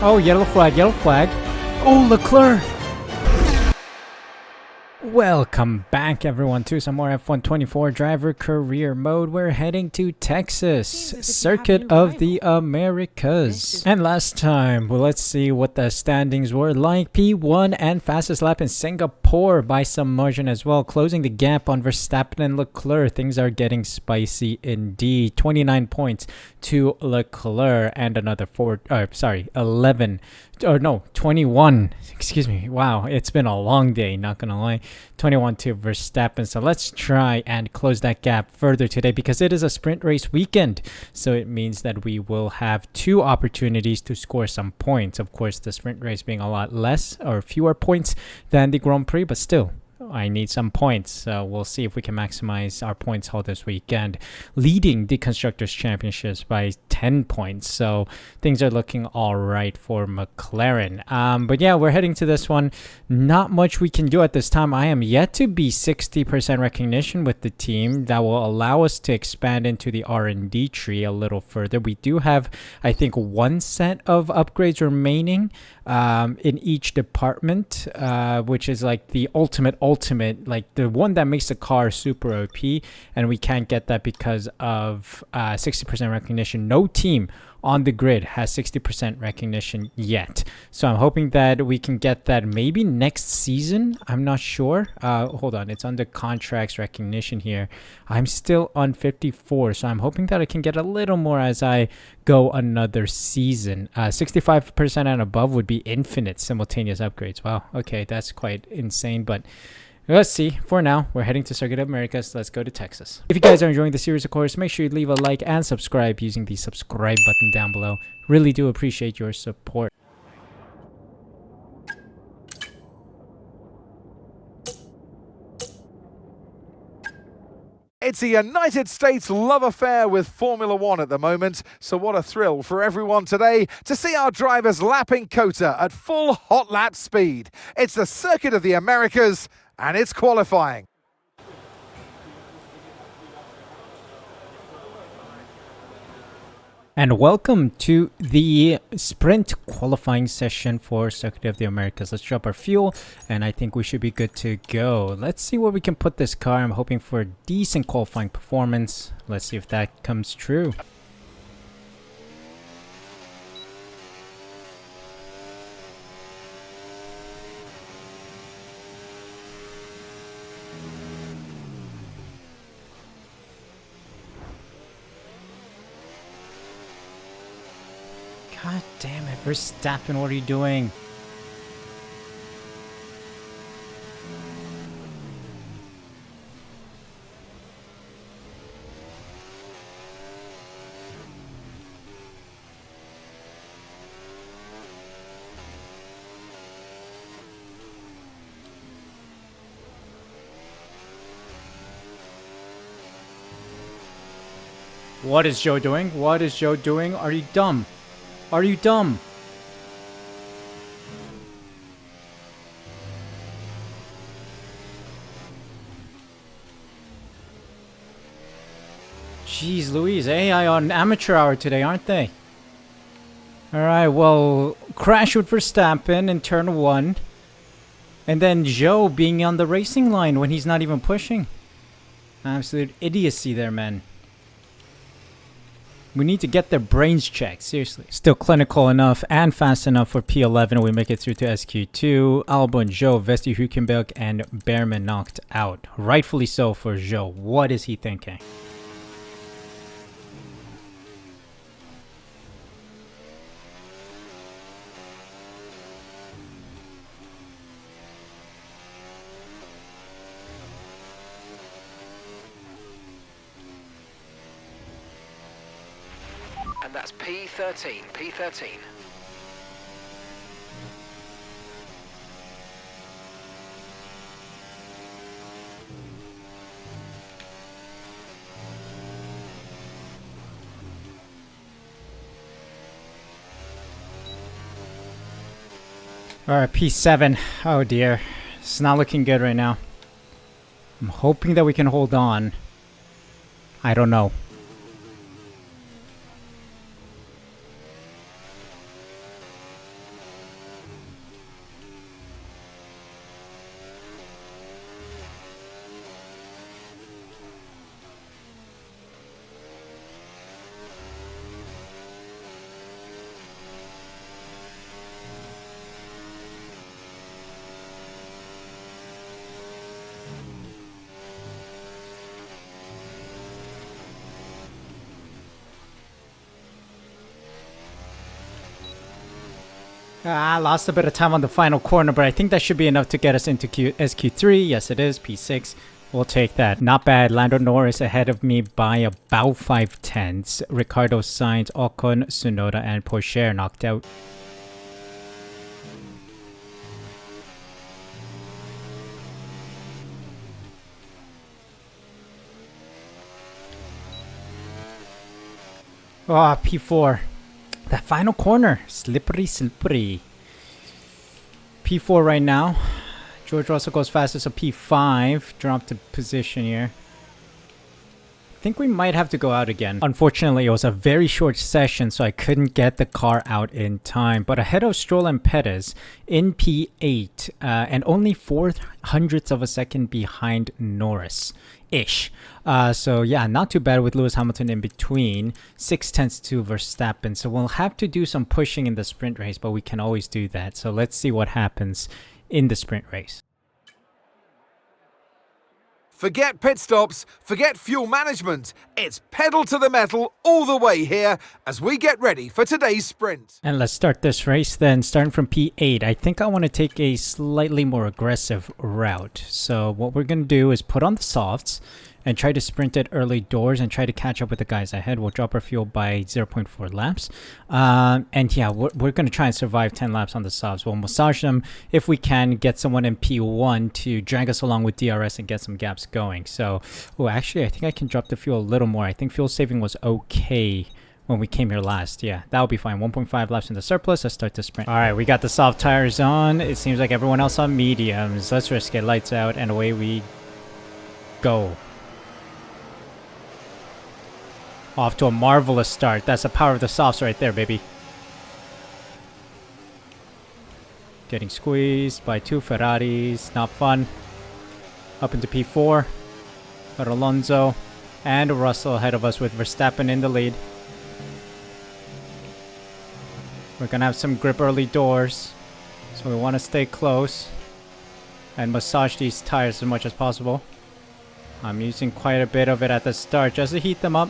Oh, yellow flag, yellow flag. Oh, Leclerc! Welcome back, everyone, to some more F124 driver career mode. We're heading to Texas, Circuit of the Americas. And last time, well, let's see what the standings were like. P1 and fastest lap in Singapore by some margin as well, closing the gap on Verstappen and Leclerc. Things are getting spicy indeed. 29 points to Leclerc and another 21. Excuse me. Wow, it's been a long day, not gonna lie. 21 to Verstappen. So let's try and close that gap further today because it is a sprint race weekend. So it means that we will have two opportunities to score some points. Of course, the sprint race being a lot less or fewer points than the Grand Prix, but still, I need some points, so we'll see if we can maximize our points haul this weekend, leading the Constructors' Championships by 10 points. So things are looking all right for McLaren. But yeah, we're heading to this one. Not much we can do at this time. I am yet to be 60% recognition with the team. That will allow us to expand into the R&D tree a little further. We do have, I think, one set of upgrades remaining in each department, which is like the ultimate, like the one that makes the car super OP, and we can't get that because of 60% recognition. No team on the grid has 60% recognition yet, so I'm hoping that we can get that maybe next season. I'm not sure. Hold on, it's under contracts recognition here. I'm still on 54, so I'm hoping that I can get a little more as I go another season. 65% and above would be infinite simultaneous upgrades. Wow, okay, that's quite insane, but let's see. For now, we're heading to Circuit of Americas. Let's go to Texas. If you guys are enjoying the series, of course, make sure you leave a like and subscribe using the subscribe button down below. Really do appreciate your support. It's a United States love affair with Formula One at the moment, so what a thrill for everyone today to see our drivers lapping COTA at full hot lap speed. It's the Circuit of the Americas, and it's qualifying. And welcome to the sprint qualifying session for Circuit of the Americas. Let's drop our fuel, and I think we should be good to go. Let's see where we can put this car. I'm hoping for a decent qualifying performance. Let's see if that comes true. God damn it, Verstappen, what are you doing? What is Joe doing? What is Joe doing? Are you dumb? Are you dumb? Jeez Louise, AI on amateur hour today, aren't they? Alright, well, crash with Verstappen in turn 1. And then Joe being on the racing line when he's not even pushing. Absolute idiocy there, man. We need to get their brains checked, seriously. Still clinical enough and fast enough for P11. We make it through to SQ2. Albon, Joe, Vesti, Hülkenberg, and Behrman knocked out. Rightfully so for Joe. What is he thinking? And that's P13, P13. Alright, P7. Oh dear. It's not looking good right now. I'm hoping that we can hold on. I don't know. Lost a bit of time on the final corner, but I think that should be enough to get us into SQ3. Yes, it is. P6. We'll take that. Not bad. Lando Norris ahead of me by about 5/10. Ricardo Sainz, Ocon, Tsunoda, and Pourchaire knocked out. Oh, P4. That final corner. Slippery, slippery. P4 right now. George Russell goes fastest, so P5. Dropped a position here. I think we might have to go out again. Unfortunately, it was a very short session, so I couldn't get the car out in time. But ahead of Stroll and Perez in P8, and only 0.04 of a second behind Norris-ish. So yeah, not too bad with Lewis Hamilton in between. 0.6 to Verstappen. So we'll have to do some pushing in the sprint race, but we can always do that. So let's see what happens in the sprint race. Forget pit stops, forget fuel management. It's pedal to the metal all the way here as we get ready for today's sprint. And let's start this race then, starting from P8. I think I want to take a slightly more aggressive route. So what we're going to do is put on the softs and try to sprint it early doors and try to catch up with the guys ahead. We'll drop our fuel by 0.4 laps. And yeah, we're going to try and survive 10 laps on the softs. We'll massage them if we can, get someone in P1 to drag us along with DRS and get some gaps going. So, actually, I think I can drop the fuel a little more. I think fuel saving was okay when we came here last. Yeah, that'll be fine. 1.5 laps in the surplus. Let's start the sprint. All right, we got the soft tires on. It seems like everyone else on mediums. Let's risk it. Lights out, and away we go. Off to a marvelous start. That's the power of the softs right there, baby. Getting squeezed by two Ferraris. Not fun. Up into P4. Got Alonso and Russell ahead of us with Verstappen in the lead. We're going to have some grip early doors. So we want to stay close and massage these tires as much as possible. I'm using quite a bit of it at the start just to heat them up,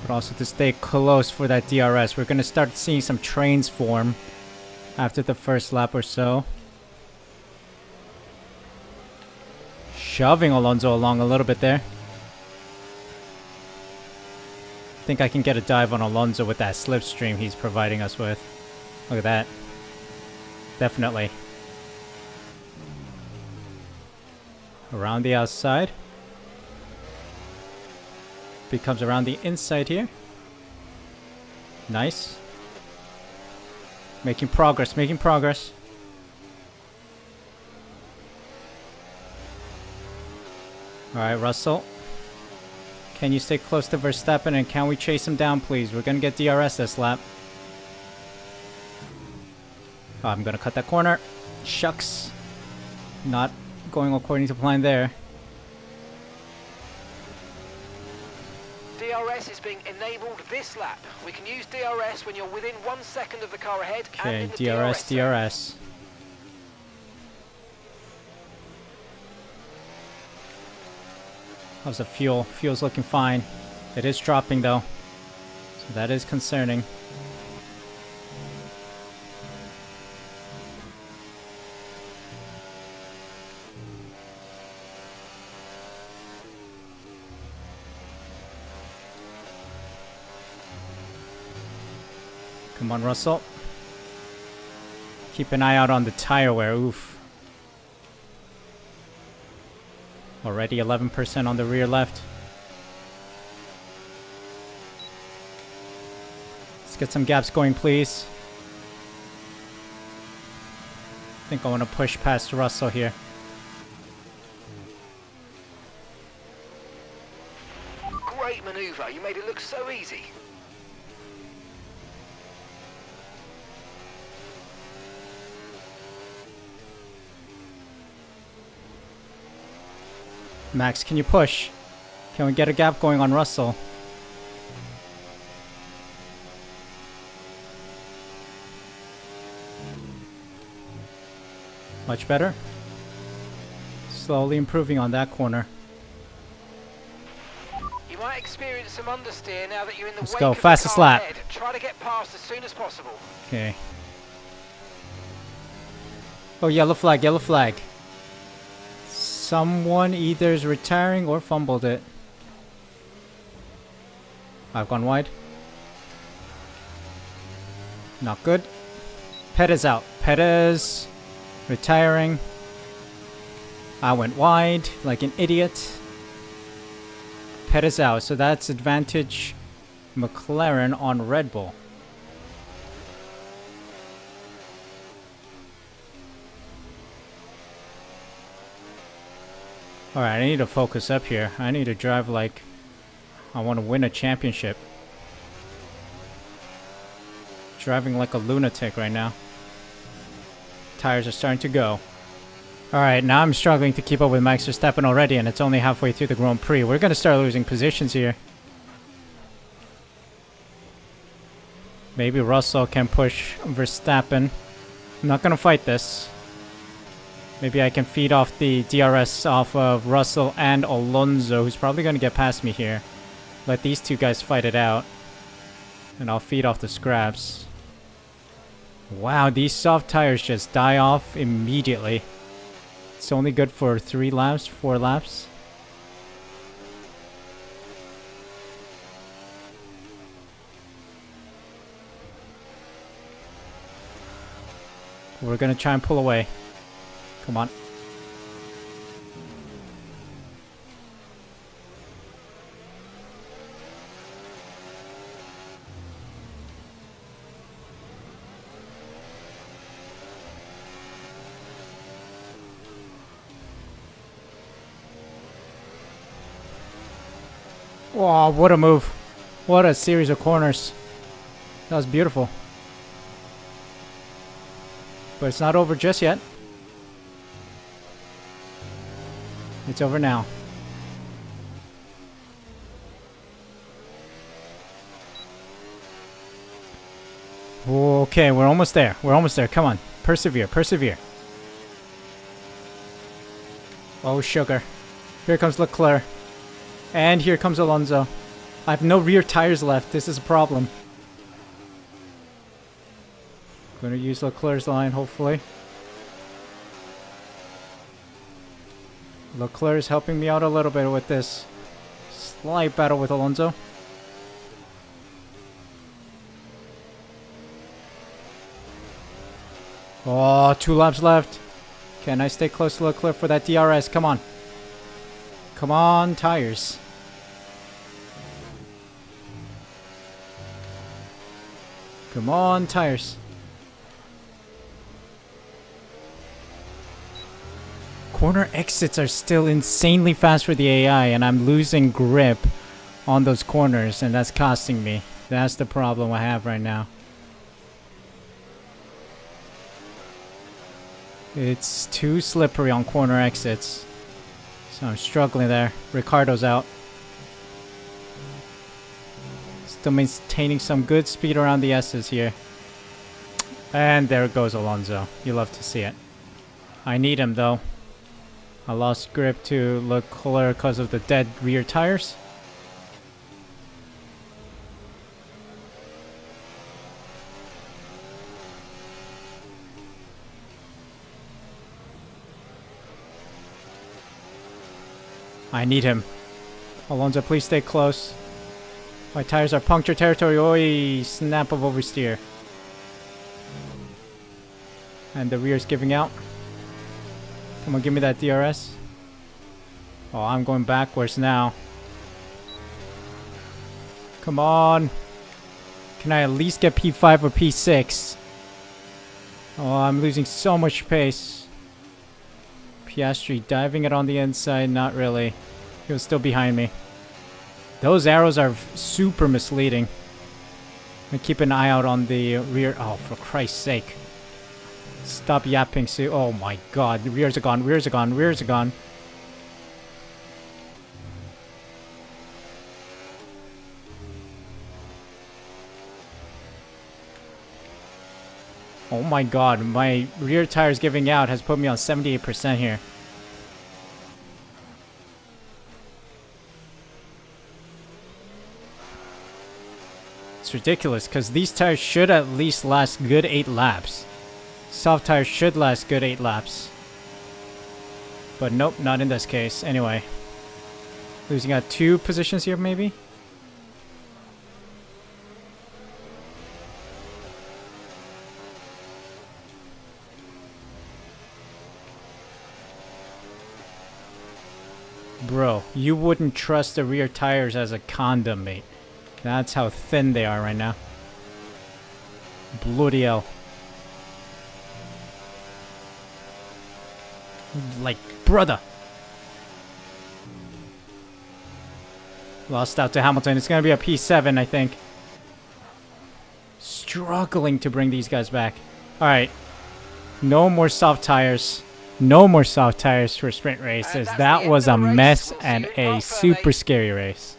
but also to stay close for that DRS. We're going to start seeing some trains form after the first lap or so. Shoving Alonso along a little bit there. I think I can get a dive on Alonso with that slipstream he's providing us with. Look at that. Definitely. Around the outside. Becomes around the inside here. Nice. Making progress, making progress. Alright, Russell. Can you stay close to Verstappen and can we chase him down, please? We're gonna get DRS this lap. Oh, I'm gonna cut that corner. Shucks. Not going according to plan there. DRS is being enabled this lap. We can use DRS when you're within 1 second of the car ahead. Okay, and in the DRS, zone. DRS. How's the fuel? Fuel's looking fine. It is dropping though, so that is concerning. Come on, Russell. Keep an eye out on the tire wear. Oof. Already 11% on the rear left. Let's get some gaps going, please. I think I want to push past Russell here. Great maneuver. You made it look so easy. Max, can you push? Can we get a gap going on Russell? Much better. Slowly improving on that corner. You might experience some understeer now that you're in the Let's wake go. of the Fastest car lap. ahead. Try to get past as soon as possible. Okay. Oh, yellow flag, yellow flag. Someone either is retiring or fumbled it. I've gone wide. Not good. Perez out. Perez retiring. I went wide like an idiot. Perez out. So that's advantage McLaren on Red Bull. Alright, I need to focus up here. I need to drive like I want to win a championship. Driving like a lunatic right now. Tires are starting to go. Alright, now I'm struggling to keep up with Max Verstappen already, and it's only halfway through the Grand Prix. We're going to start losing positions here. Maybe Russell can push Verstappen. I'm not going to fight this. Maybe I can feed off the DRS off of Russell and Alonso, who's probably going to get past me here. Let these two guys fight it out. And I'll feed off the scraps. Wow, these soft tires just die off immediately. It's only good for 3 laps, 4 laps. We're going to try and pull away. Come on. Wow, what a move. What a series of corners. That was beautiful. But it's not over just yet. It's over now. Okay, we're almost there. We're almost there. Come on. Persevere. Persevere. Oh, sugar. Here comes Leclerc. And here comes Alonso. I have no rear tires left. This is a problem. Gonna use Leclerc's line, hopefully. Leclerc is helping me out a little bit with this slight battle with Alonso. Oh, 2 laps left. Can I stay close to Leclerc for that DRS? Come on. Come on, tires. Come on, tires. Corner exits are still insanely fast for the AI, and I'm losing grip on those corners, and that's costing me. That's the problem I have right now. It's too slippery on corner exits. So I'm struggling there. Ricardo's out. Still maintaining some good speed around the S's here. And there goes Alonso. You love to see it. I need him though. I lost grip to Leclerc because of the dead rear tires. I need him. Alonso, please stay close. My tires are puncture territory. Oi, snap of oversteer. And the rear's giving out. Come on, give me that DRS. Oh, I'm going backwards now. Come on. Can I at least get P5 or P6? Oh, I'm losing so much pace. Piastri diving it on the inside. Not really. He was still behind me. Those arrows are super misleading. And keep an eye out on the rear. Oh, for Christ's sake. Stop yapping, Suh. Oh my god. The rears are gone. Rears are gone. Rears are gone. Oh my god. My rear tires giving out has put me on 78% here. It's ridiculous because these tires should at least last good 8 laps. Soft tires should last good 8 laps. But nope, not in this case. Anyway. Losing out 2 positions here, maybe? Bro, you wouldn't trust the rear tires as a condom, mate. That's how thin they are right now. Bloody hell. Like, brother. Lost out to Hamilton. It's going to be a P7, I think. Struggling to bring these guys back. Alright. No more soft tires. No more soft tires for sprint races. That was a mess and a super scary race.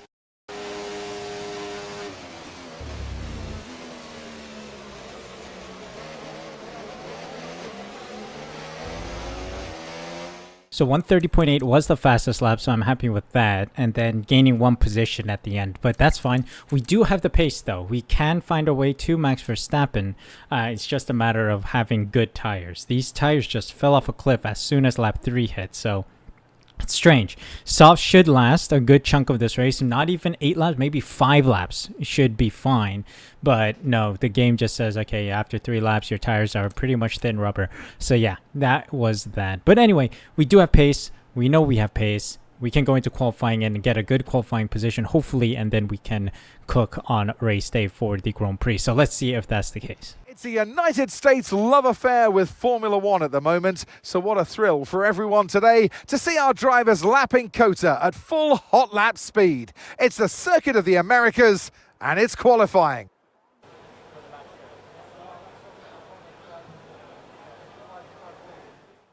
So 130.8 was the fastest lap, so I'm happy with that. And then gaining 1 position at the end, but that's fine. We do have the pace though. We can find our way to Max Verstappen. It's just a matter of having good tires. These tires just fell off a cliff as soon as lap 3 hit, so it's strange. Softs should last a good chunk of this race. Not even 8 laps, maybe 5 laps should be fine. But no, the game just says, okay, after 3 laps, your tires are pretty much thin rubber. So yeah, that was that. But anyway, we do have pace. We know we have pace. We can go into qualifying and get a good qualifying position, hopefully, and then we can cook on race day for the Grand Prix. So let's see if that's the case. It's the United States love affair with Formula One at the moment, so what a thrill for everyone today to see our drivers lapping COTA at full hot lap speed. It's the Circuit of the Americas, and it's qualifying.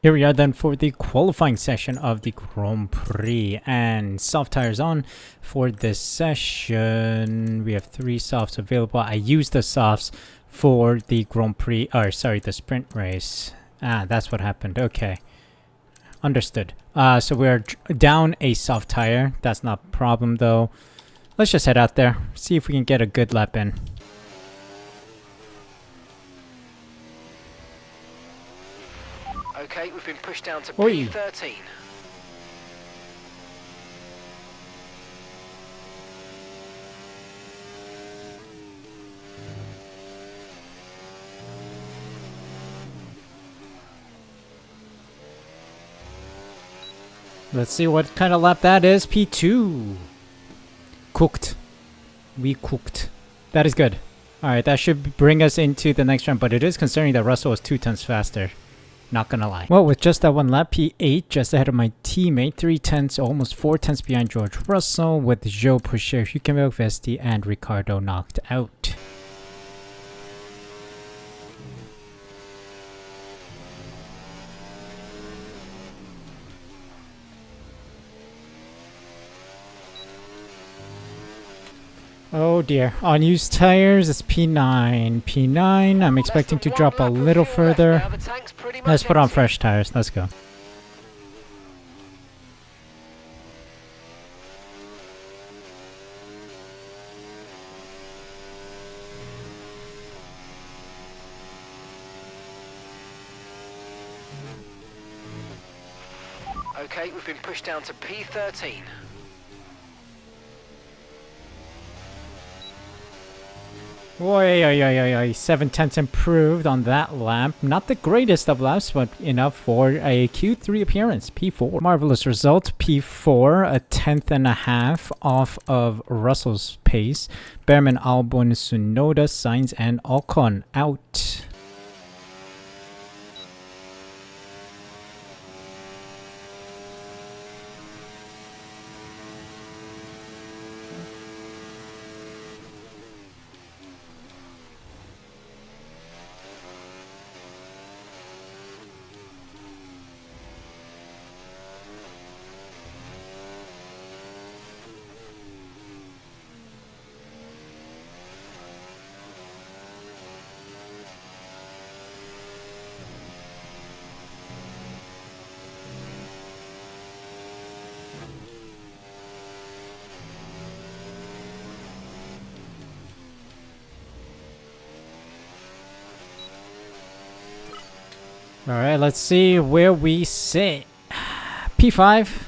Here we are then for the qualifying session of the Grand Prix, and soft tires on for this session. We have 3 softs available. I used the softs for the Grand Prix, or sorry, the sprint race. That's what happened. Okay, understood. So we're down a soft tire. That's not a problem though. Let's just head out there, see if we can get a good lap in. Okay, we've been pushed down to Oi. P13. Let's see what kind of lap that is. P2. Cooked. We cooked. That is good. Alright, that should bring us into the next round, but it is concerning that Russell was 2 tenths faster. Not gonna lie. Well, with just that 1 lap, P8, just ahead of my teammate, 3 tenths, almost 4 tenths behind George Russell, with Joe Pusher, Hülkenberg, Vesti, and Ricardo knocked out. Oh dear. Unused tires, it's P9. P9, I'm expecting to drop a little further. Let's put on fresh tires. Let's go. Okay, we've been pushed down to P13. Oi, 7 tenths improved on that lap. Not the greatest of laps, but enough for a Q3 appearance. P4. Marvelous result. P4, a 10.5 off of Russell's pace. Behrman, Albon, Tsunoda, Sainz, and Ocon out. All right, let's see where we sit. P5,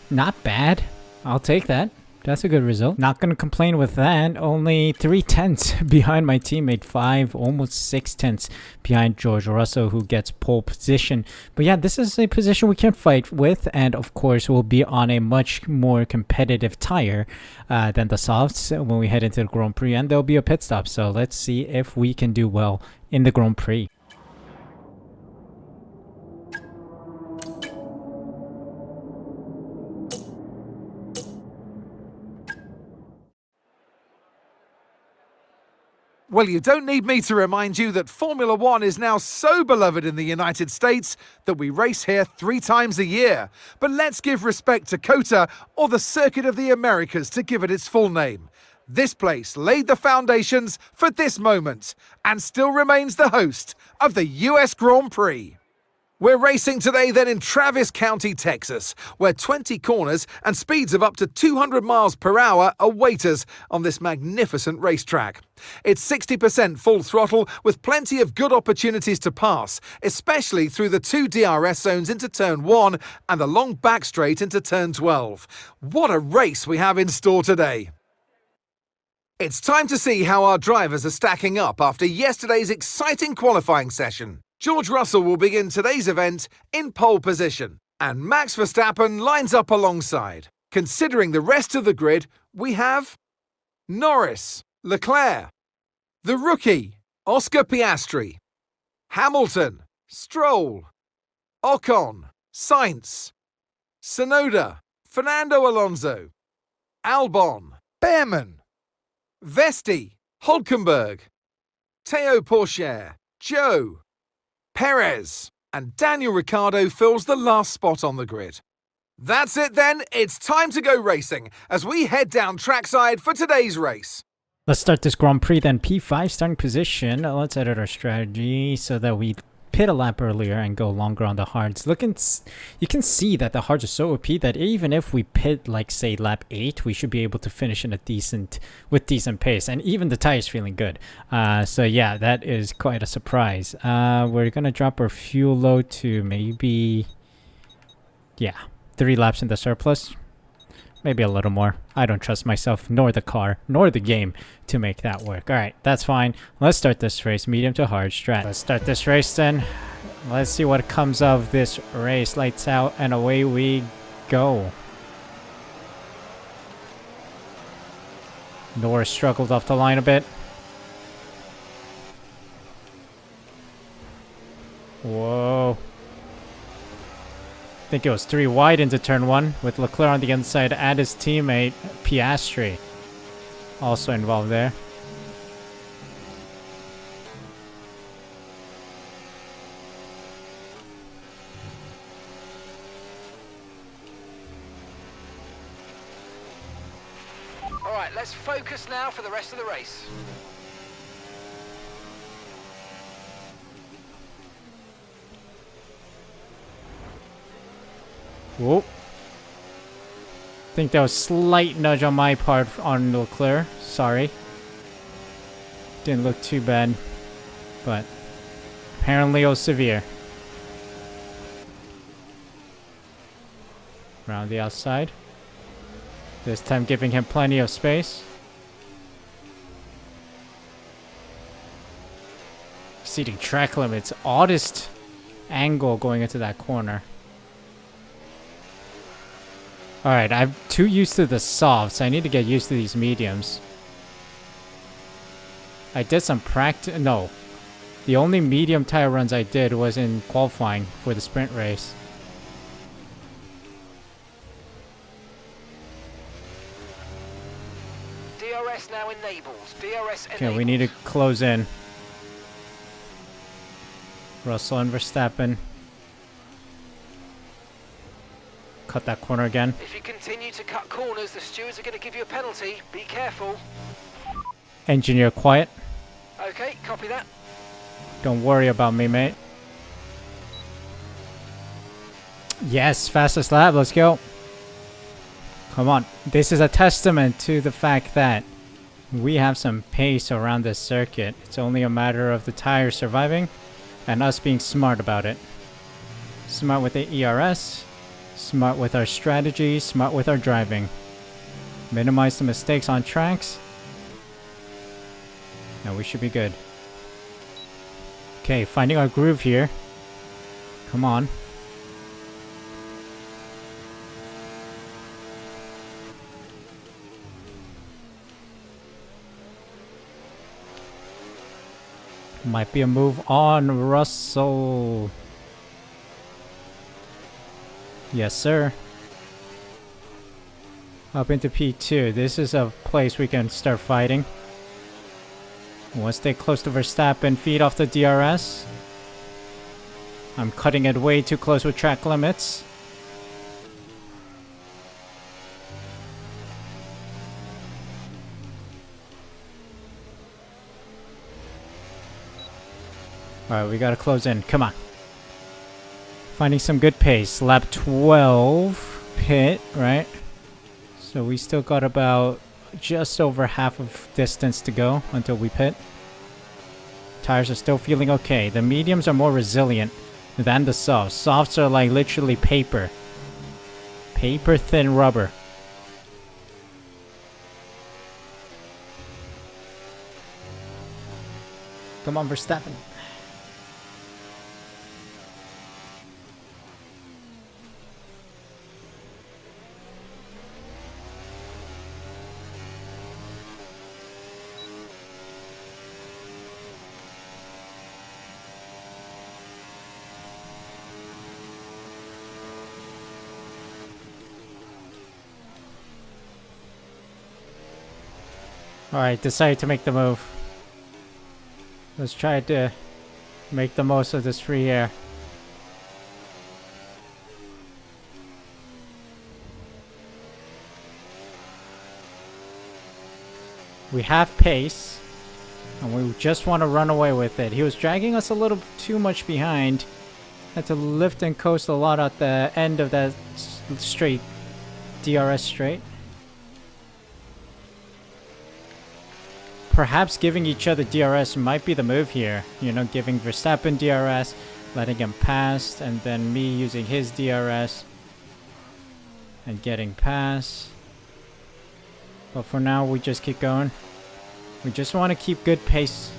not bad. I'll take that. That's a good result. Not going to complain with that. Only 3/10 behind my teammate. 5, almost 6/10 behind George Russell, who gets pole position. But yeah, this is a position we can fight with. And of course, we'll be on a much more competitive tire than the softs when we head into the Grand Prix. And there'll be a pit stop. So let's see if we can do well in the Grand Prix. Well, you don't need me to remind you that Formula One is now so beloved in the United States that we race here 3 times a year. But let's give respect to COTA, or the Circuit of the Americas, to give it its full name. This place laid the foundations for this moment and still remains the host of the US Grand Prix. We're racing today then in Travis County, Texas, where 20 corners and speeds of up to 200 miles per hour await us on this magnificent racetrack. It's 60% full throttle with plenty of good opportunities to pass, especially through the 2 DRS zones into Turn 1 and the long back straight into Turn 12. What a race we have in store today. It's time to see how our drivers are stacking up after yesterday's exciting qualifying session. George Russell will begin today's event in pole position, and Max Verstappen lines up alongside. Considering the rest of the grid, we have Norris, Leclerc, the rookie, Oscar Piastri, Hamilton, Stroll, Ocon, Sainz, Tsunoda, Fernando Alonso, Albon, Behrman, Vesti, Hulkenberg, Théo Pourchaire, Joe, Perez, and Daniel Ricciardo fills the last spot on the grid. That's it then, it's time to go racing as we head down trackside for today's race. Let's start this Grand Prix then. P5 starting position. Let's edit our strategy so that we pit a lap earlier and go longer on the hards. You can see that the hards are so OP that even if we pit like say lap 8, we should be able to finish in a decent pace, and even the tires feeling good. So yeah, that is quite a surprise. We're gonna drop our fuel load to maybe 3 laps in the surplus. Maybe a little more. I don't trust myself, nor the car, nor the game to make that work. Alright, that's fine. Let's start this race. Medium to hard strat. Let's start this race then. Let's see what comes of this race. Lights out and away we go. Norris struggled off the line a bit. Whoa. I think it was 3 wide into turn 1 with Leclerc on the inside and his teammate Piastri also involved there. All right, let's focus now for the rest of the race. Whoop. I think that was a slight nudge on my part on Leclerc. Sorry. Didn't look too bad, but apparently it was severe. Around the outside. This time giving him plenty of space. Exceeding track limits. Oddest angle going into that corner. Alright, I'm too used to the softs. I need to get used to these mediums. I did some practice. No. The only medium tire runs I did was in qualifying for the sprint race. DRS now enabled. DRS enabled. Okay, we need to close in. Russell and Verstappen. Cut that corner again. If you continue to cut corners, the stewards are going to give you a penalty. Be careful. Engineer quiet. Okay, copy that. Don't worry about me, mate. Yes, fastest lap. Let's go. Come on. This is a testament to the fact that we have some pace around this circuit. It's only a matter of the tires surviving And us being smart about it. Smart with the ERS, smart with our strategy, smart with our driving. Minimize the mistakes on tracks. Now we should be good. Okay, finding our groove here. Come on. Might be a move on Russell. Yes, sir. Up into P2. This is a place we can start fighting. We'll stay close to Verstappen, feed off the DRS. I'm cutting it way too close with track limits. Alright, we gotta close in. Come on. Finding some good pace. Lap 12. Pit, right? So we still got about just over half of distance to go until we pit. Tires are still feeling okay. The mediums are more resilient than the softs. Softs are like literally paper. Paper thin rubber. Come on, Verstappen. Alright, decided to make the move. Let's try to make the most of this free air. We have pace, and we just want to run away with it. He was dragging us a little too much behind. Had to lift and coast a lot at the end of that straight, DRS straight. Perhaps giving each other DRS might be the move here. You know, giving Verstappen DRS, letting him pass, and then me using his DRS and getting past. But for now, we just keep going. We just want to keep good pace.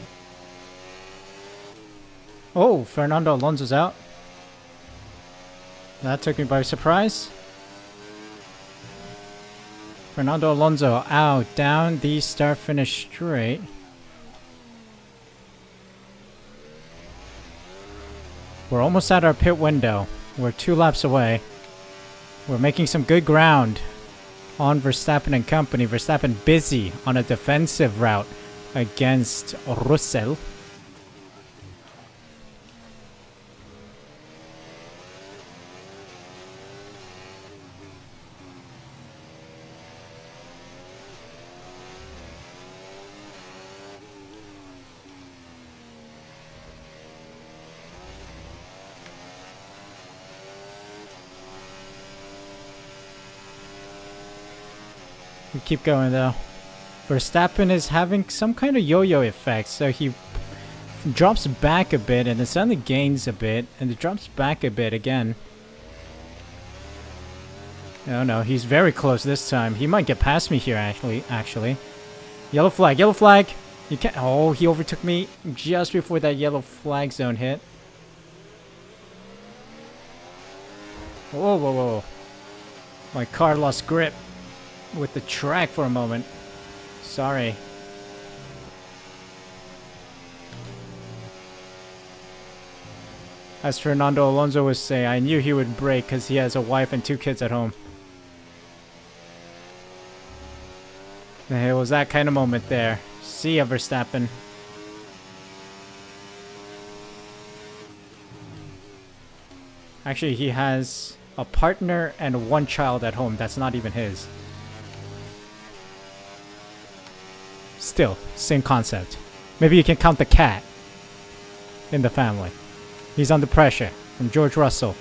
Oh, Fernando Alonso's out. That took me by surprise. Fernando Alonso out, down the start finish straight. We're almost at our pit window. We're 2 laps away. We're making some good ground on Verstappen and company. Verstappen busy on a defensive route against Russell. We keep going though. Verstappen is having some kind of yo-yo effect, so he drops back a bit and then suddenly gains a bit and it drops back a bit again. Oh no, he's very close this time. He might get past me here actually. Yellow flag, yellow flag! You can't— oh, he overtook me just before that yellow flag zone hit. Whoa, whoa, whoa. My car lost grip with the track for a moment. Sorry. As Fernando Alonso would say, I knew he would brake because he has a wife and 2 kids at home. It was that kind of moment there. See ya, Verstappen. Actually, he has a partner and 1 child at home. That's not even his. Still, same concept. Maybe you can count the cat in the family. He's under pressure from George Russell.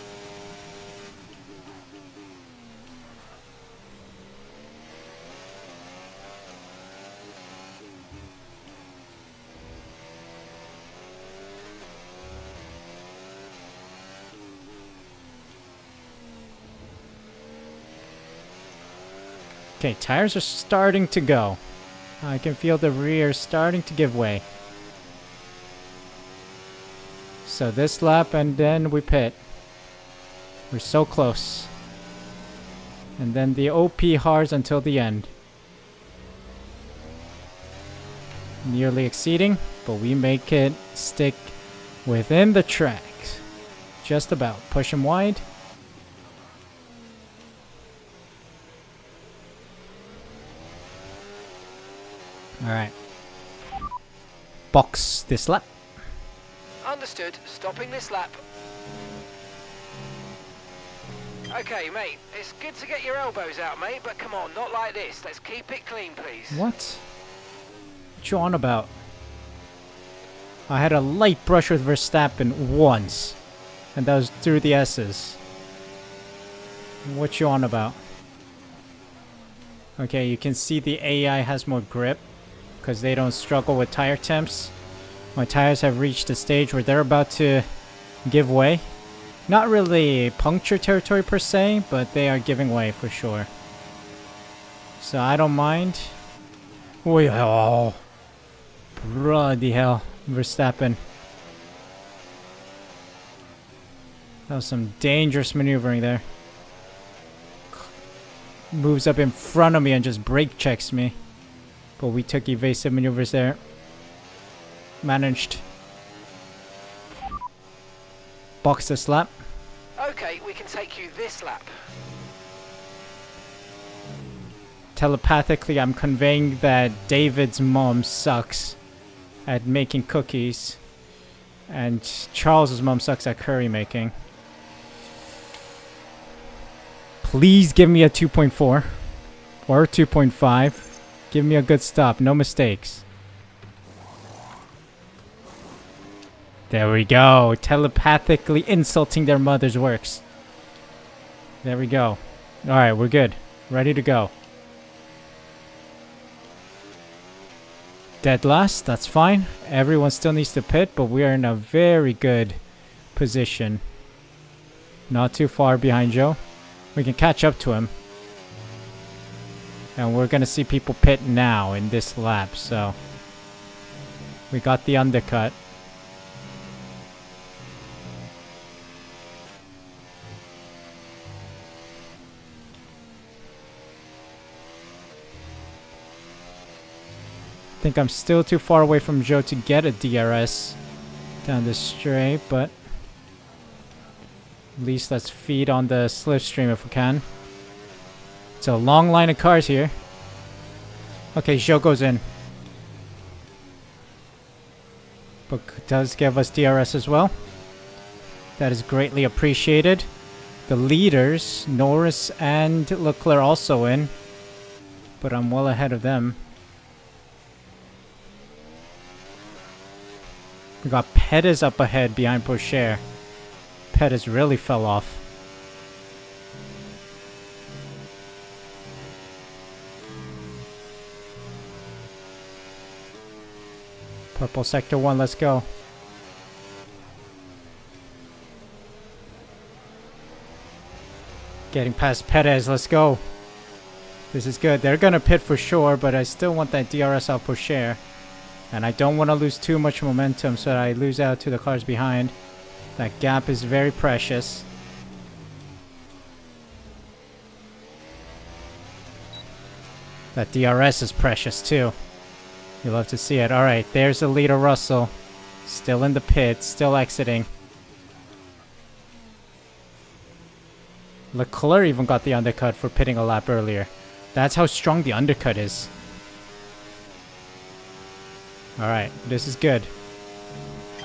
Okay, tires are starting to go. I can feel the rear starting to give way. So this lap and then we pit. We're so close. And then the OP hards until the end. Nearly exceeding, but we make it stick within the tracks. Just about. Push him wide. Alright. Box this lap. Understood. Stopping this lap. Okay, mate. It's good to get your elbows out, mate, but come on, not like this. Let's keep it clean, please. What? What you on about? I had a light brush with Verstappen once. And that was through the S's. What you on about? Okay, you can see the AI has more grip. Because they don't struggle with tire temps. My tires have reached a stage where they're about to give way. Not really puncture territory per se, but they are giving way for sure. So I don't mind. Oh, bloody hell, Verstappen. That was some dangerous maneuvering there. Moves up in front of me and just brake checks me. But we took evasive maneuvers there. Managed. Box this lap. Okay, we can take you this lap. Telepathically, I'm conveying that David's mom sucks at making cookies. And Charles's mom sucks at curry making. Please give me a 2.4. Or 2.5. Give me a good stop. No mistakes. There we go. Telepathically insulting their mother's works. There we go. Alright, we're good. Ready to go. Dead last. That's fine. Everyone still needs to pit, but we are in a very good position. Not too far behind Joe. We can catch up to him. And we're gonna see people pit now in this lap, so we got the undercut. I think I'm still too far away from Joe to get a DRS down the straight, but at least let's feed on the slipstream if we can. It's a long line of cars here. Okay, Joe goes in. But does give us DRS as well. That is greatly appreciated. The leaders, Norris and Leclerc, also in. But I'm well ahead of them. We got Pettis up ahead behind Pourchaire. Pettis really fell off. Purple sector 1, let's go. Getting past Perez, let's go. This is good. They're gonna pit for sure, but I still want that DRS out Pourchaire. And I don't want to lose too much momentum so that I lose out to the cars behind. That gap is very precious. That DRS is precious too. You'll love to see it. Alright, there's the leader, Russell. Still in the pit, still exiting. Leclerc even got the undercut for pitting a lap earlier. That's how strong the undercut is. Alright, this is good.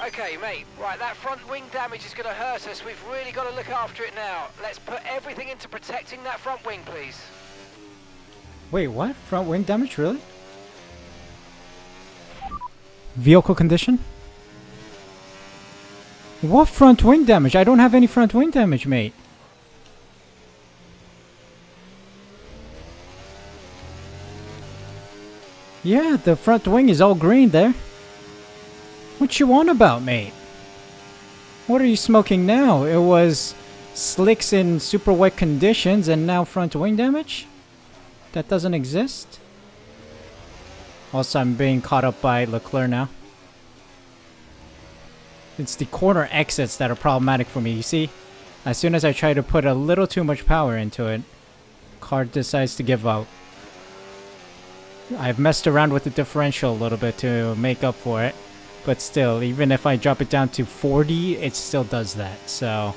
Okay, mate. Right, that front wing damage is going to hurt us. We've really got to look after it now. Let's put everything into protecting that front wing, please. Wait, what? Front wing damage, really? Vehicle condition? What front wing damage? I don't have any front wing damage, mate. Yeah, the front wing is all green there. What you on about, mate? What are you smoking now? It was slicks in super wet conditions and now front wing damage? that doesn't exist. Also, I'm being caught up by Leclerc now. It's the corner exits that are problematic for me. You see, as soon as I try to put a little too much power into it, car decides to give out. I've messed around with the differential a little bit to make up for it. But still, even if I drop it down to 40, it still does that. So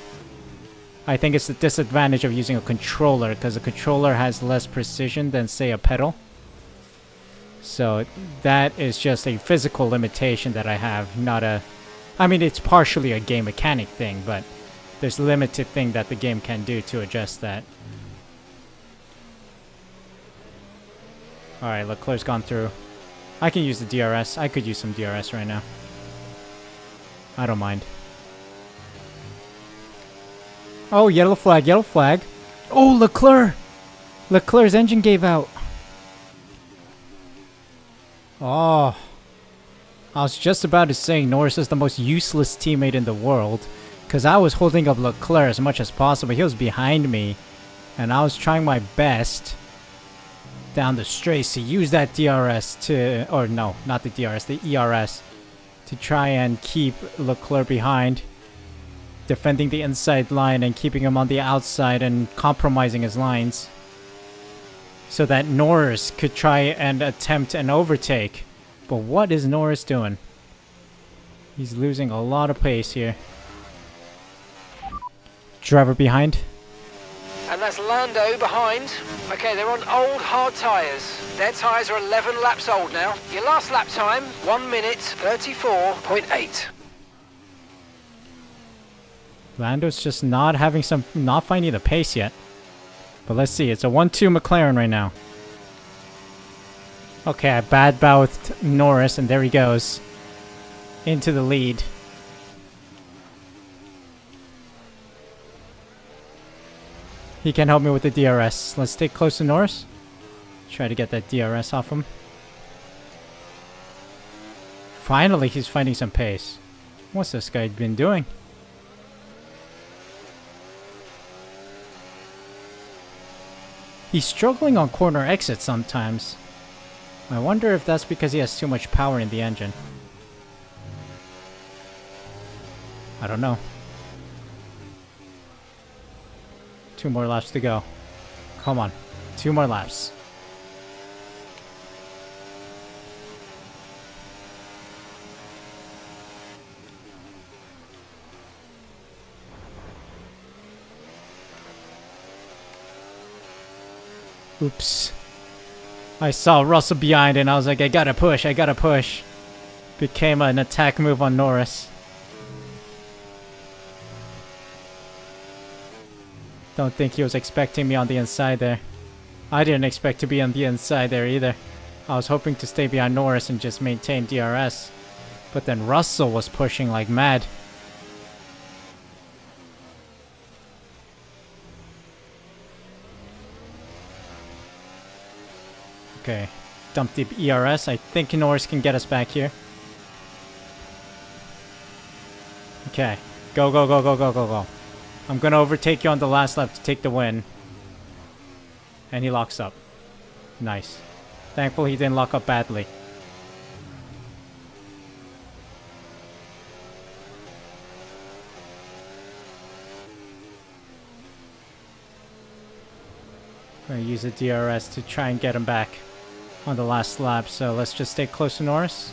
I think it's the disadvantage of using a controller, because a controller has less precision than, say, a pedal. So that is just a physical limitation that I have, not a... I mean, it's partially a game mechanic thing, but there's limited thing that the game can do to adjust that. Alright, Leclerc's gone through. I can use the DRS. I could use some DRS right now. I don't mind. Oh, yellow flag, yellow flag. Oh, Leclerc! Leclerc's engine gave out. Oh. I was just about to say Norris is the most useless teammate in the world, because I was holding up Leclerc as much as possible. He was behind me, and I was trying my best down the straights to use that DRS to... Or no, not the DRS, the ERS. To try and keep Leclerc behind, defending the inside line and keeping him on the outside and compromising his lines, so that Norris could try and attempt an overtake. But what is Norris doing? He's losing a lot of pace here. Driver behind. And that's Lando behind. Okay, they're on old hard tyres. Their tyres are 11 laps old now. Your last lap time, 1 minute 34.8. Lando's just not finding the pace yet. But let's see, it's a 1-2 McLaren right now. Okay, I bad-mouthed Norris, and there he goes. Into the lead. He can help me with the DRS. Let's stay close to Norris. Try to get that DRS off him. Finally, he's finding some pace. What's this guy been doing? He's struggling on corner exits sometimes. I wonder if that's because he has too much power in the engine. I don't know. 2 more laps to go. Come on. 2 more laps. Oops. I saw Russell behind and I was like, I gotta push, I gotta push. Became an attack move on Norris. Don't think he was expecting me on the inside there. I didn't expect to be on the inside there either. I was hoping to stay behind Norris and just maintain DRS. But then Russell was pushing like mad. Okay, dump the ERS. I think Norris can get us back here. Okay, go, go, go, go, go, go, go. I'm gonna overtake you on the last lap to take the win. And he locks up. Nice. Thankfully he didn't lock up badly. I'm gonna use the DRS to try and get him back on the last lap, so let's just stay close to Norris.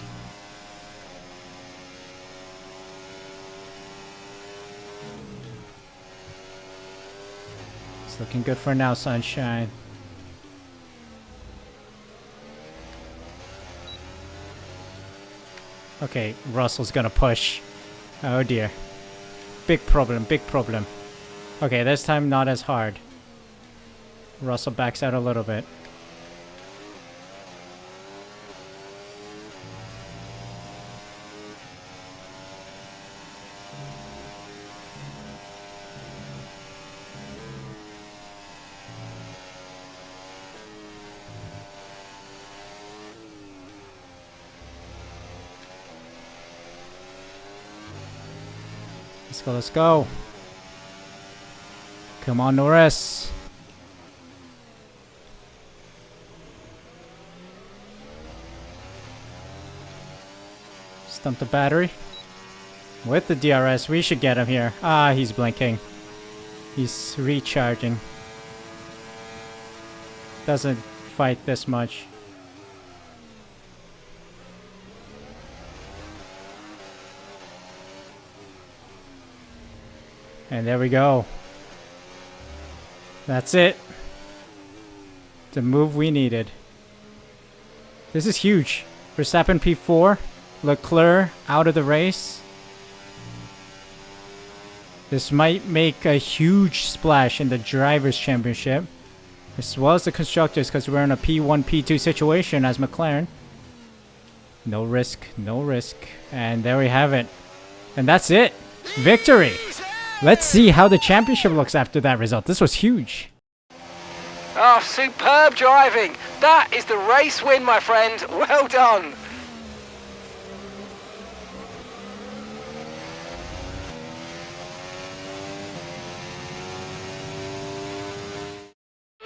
It's looking good for now, sunshine. Okay, Russell's gonna push. Oh dear. Big problem, big problem. Okay, this time not as hard. Russell backs out a little bit. Let's go, let's go. Come on, Norris. Stump the battery. With the DRS, we should get him here. Ah, he's blinking. He's recharging. Doesn't fight this much. And there we go. That's it. The move we needed. This is huge. Verstappen P4. Leclerc out of the race. This might make a huge splash in the Drivers' Championship, as well as the Constructors, because we're in a P1, P2 situation as McLaren. No risk, no risk. And there we have it. And that's it. Victory! Let's see how the championship looks after that result. This was huge. Oh, superb driving. That is the race win, my friend. Well done.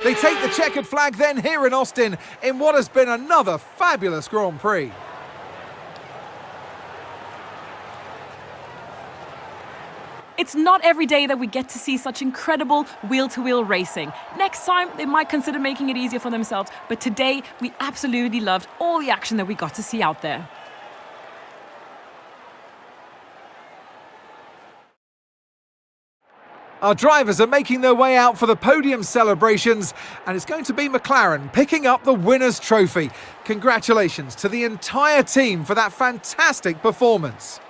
They take the checkered flag then here in Austin in what has been another fabulous Grand Prix. It's not every day that we get to see such incredible wheel-to-wheel racing. Next time, they might consider making it easier for themselves, but today, we absolutely loved all the action that we got to see out there. Our drivers are making their way out for the podium celebrations, and it's going to be McLaren picking up the winner's trophy. Congratulations to the entire team for that fantastic performance.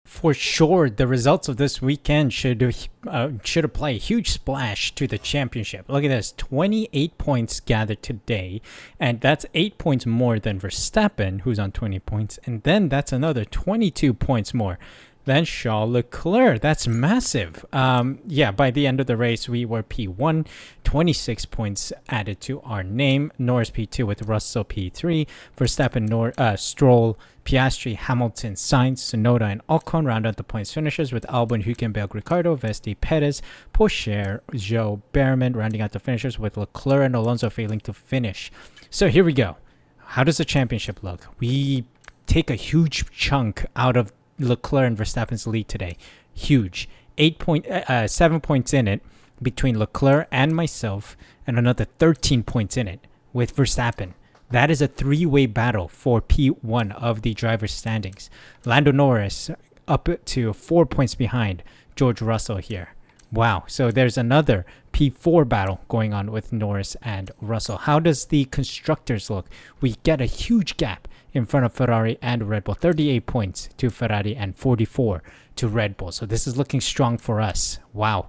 For sure, the results of this weekend should apply a huge splash to the championship. Look at this, 28 points gathered today, and that's 8 points more than Verstappen, who's on 20 points, and then that's another 22 points more than Charles Leclerc. That's massive. Yeah, by the end of the race, we were P1, 26 points added to our name. Norris P2 with Russell P3, Verstappen, Stroll, Piastri, Hamilton, Sainz, Tsunoda, and Ocon round out the points finishers with Albon, Hülkenberg, Ricciardo, Vesti, Perez, Pocher, Joe, Behrman rounding out the finishers with Leclerc and Alonso failing to finish. So here we go. How does the championship look? We take a huge chunk out of Leclerc and Verstappen's lead today. Huge. 7 points in it between Leclerc and myself, and another 13 points in it with Verstappen. That is a three-way battle for P1 of the driver's standings. Lando Norris up to 4 points behind George Russell here. Wow. So there's another P4 battle going on with Norris and Russell. How does the constructors look? We get a huge gap in front of Ferrari and Red Bull. 38 points to Ferrari and 44 to Red Bull. So this is looking strong for us. Wow.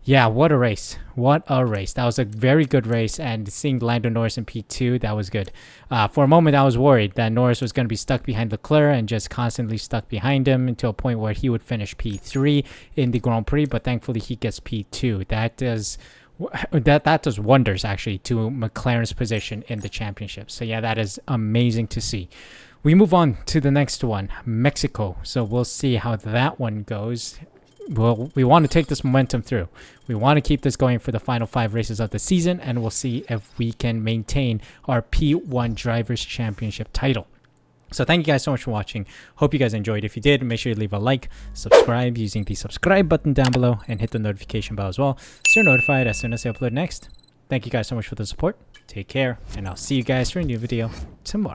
Yeah, what a race. What a race. That was a very good race, and seeing Lando Norris in P2, that was good. For a moment, I was worried that Norris was going to be stuck behind Leclerc and just constantly stuck behind him until a point where he would finish P3 in the Grand Prix, but thankfully he gets P2. That does wonders, actually, to McLaren's position in the championship. So yeah, that is amazing to see. We move on to the next one, Mexico. So we'll see how that one goes. Well, we want to take this momentum through. We want to keep this going for the final 5 races of the season, and we'll see if we can maintain our P1 Drivers' Championship title. So thank you guys so much for watching. Hope you guys enjoyed. If you did, make sure you leave a like, subscribe using the subscribe button down below, and hit the notification bell as well so you're notified as soon as I upload next. Thank you guys so much for the support. Take care, and I'll see you guys for a new video tomorrow.